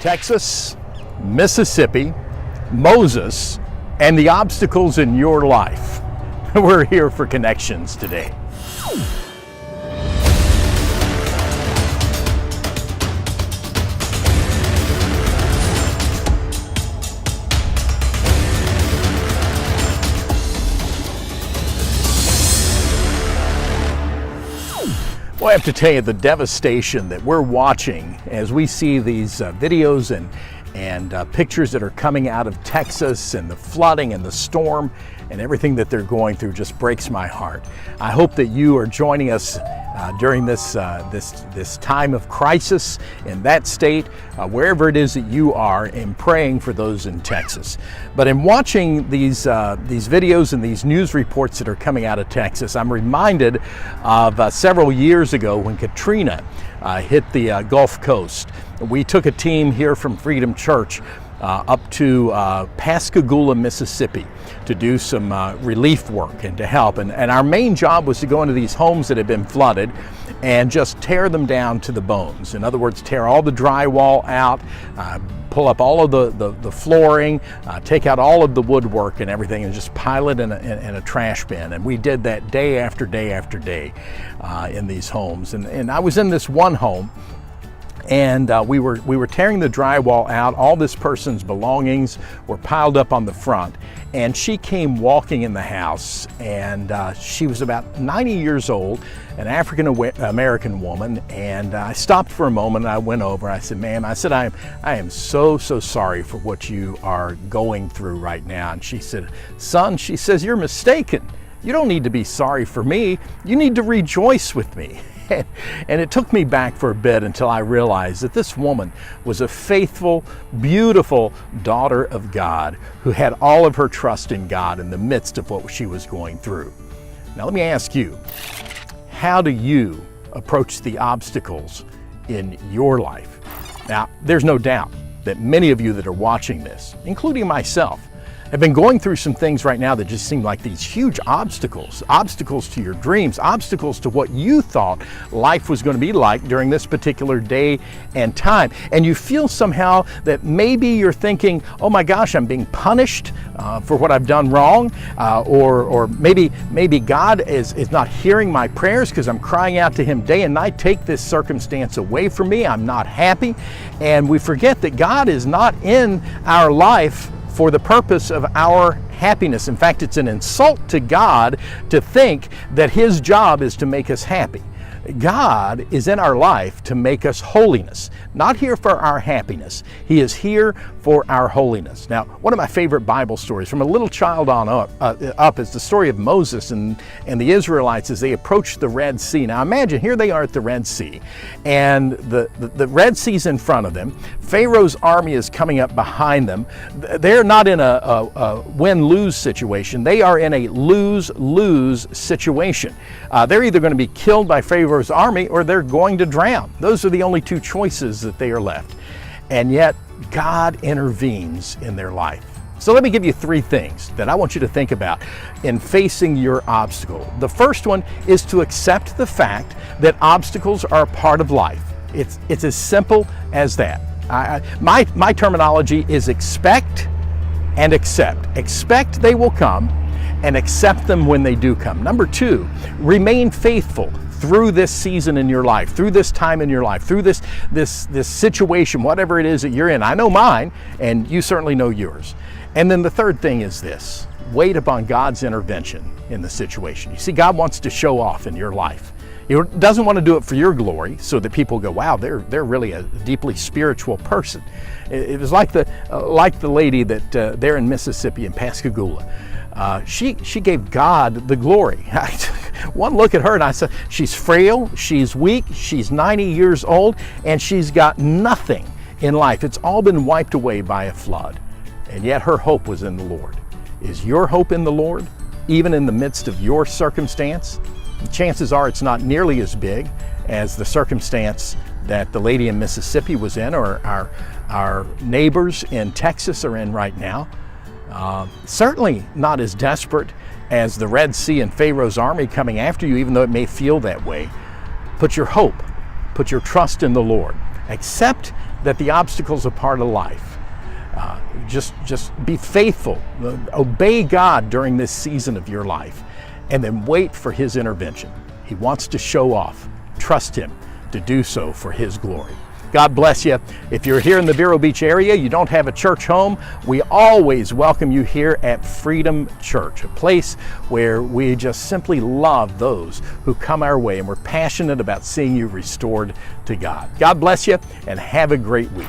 Texas, Mississippi, Moses, and the obstacles in your life. We're here for Connections today. Well, I have to tell you the devastation that we're watching as we see these videos and pictures that are coming out of Texas, and the flooding and the storm and everything that they're going through just breaks my heart. I hope that you are joining us during this time of crisis in that state, wherever it is that you are, and praying for those in Texas. But in watching these videos and these news reports that are coming out of Texas, I'm reminded of several years ago when Katrina hit the Gulf Coast. We took a team here from Freedom Church up to Pascagoula, Mississippi to do some relief work and to help. And our main job was to go into these homes that had been flooded and just tear them down to the bones. In other words, tear all the drywall out, pull up all of the flooring, take out all of the woodwork and everything, and just pile it in a trash bin. And we did that day after day after day in these homes. And I was in this one home, and we were tearing the drywall out. All this person's belongings were piled up on the front, and she came walking in the house, and she was about 90 years old, an African-American woman. And I stopped for a moment, and I went over. I said, "Ma'am," I said, I am so sorry for what you are going through right now." And she said, "Son," she says, "you're mistaken. You don't need to be sorry for me. You need to rejoice with me." And it took me back for a bit until I realized that this woman was a faithful, beautiful daughter of God who had all of her trust in God in the midst of what she was going through. Now let me ask you, how do you approach the obstacles in your life? Now, there's no doubt that many of you that are watching this, including myself, have been going through some things right now that just seem like these huge obstacles to your dreams, obstacles to what you thought life was going to be like during this particular day and time. And you feel somehow that maybe you're thinking, "Oh my gosh, I'm being punished for what I've done wrong," or maybe God is not hearing my prayers because I'm crying out to Him day and night. Take this circumstance away from me. I'm not happy. And we forget that God is not in our life for the purpose of our happiness. In fact, it's an insult to God to think that His job is to make us happy. God is in our life to make us holiness, not here for our happiness. He is here for our holiness. Now, one of my favorite Bible stories from a little child on up is the story of Moses and the Israelites as they approached the Red Sea. Now imagine, here they are at the Red Sea, and the Red Sea's in front of them. Pharaoh's army is coming up behind them. They're not in a win-lose situation. They are in a lose-lose situation. They're either going to be killed by Pharaoh's army or they're going to drown. Those are the only two choices that they are left. And yet God intervenes in their life. So let me give you three things that I want you to think about in facing your obstacle. The first one is to accept the fact that obstacles are a part of life. It's as simple as that. My terminology is expect and accept. Expect they will come, and accept them when they do come. Number two, remain faithful through this season in your life, through this time in your life, through this situation, whatever it is that you're in. I know mine, and you certainly know yours. And then the third thing is this: wait upon God's intervention in the situation. You see, God wants to show off in your life. He doesn't want to do it for your glory so that people go, "Wow, they're really a deeply spiritual person." It was like the lady that there in Mississippi in Pascagoula. She gave God the glory. One look at her and I said, she's frail, she's weak, she's 90 years old, and she's got nothing in life. It's all been wiped away by a flood. And yet her hope was in the Lord. Is your hope in the Lord, even in the midst of your circumstance? Chances are it's not nearly as big as the circumstance that the lady in Mississippi was in, or our neighbors in Texas are in right now. Certainly not as desperate as the Red Sea and Pharaoh's army coming after you, even though it may feel that way. Put your hope, put your trust in the Lord. Accept that the obstacles are part of life. Just be faithful, obey God during this season of your life, and then wait for His intervention. He wants to show off. Trust Him to do so for His glory. God bless you. If you're here in the Vero Beach area, you don't have a church home, we always welcome you here at Freedom Church, a place where we just simply love those who come our way, and we're passionate about seeing you restored to God. God bless you, and have a great week.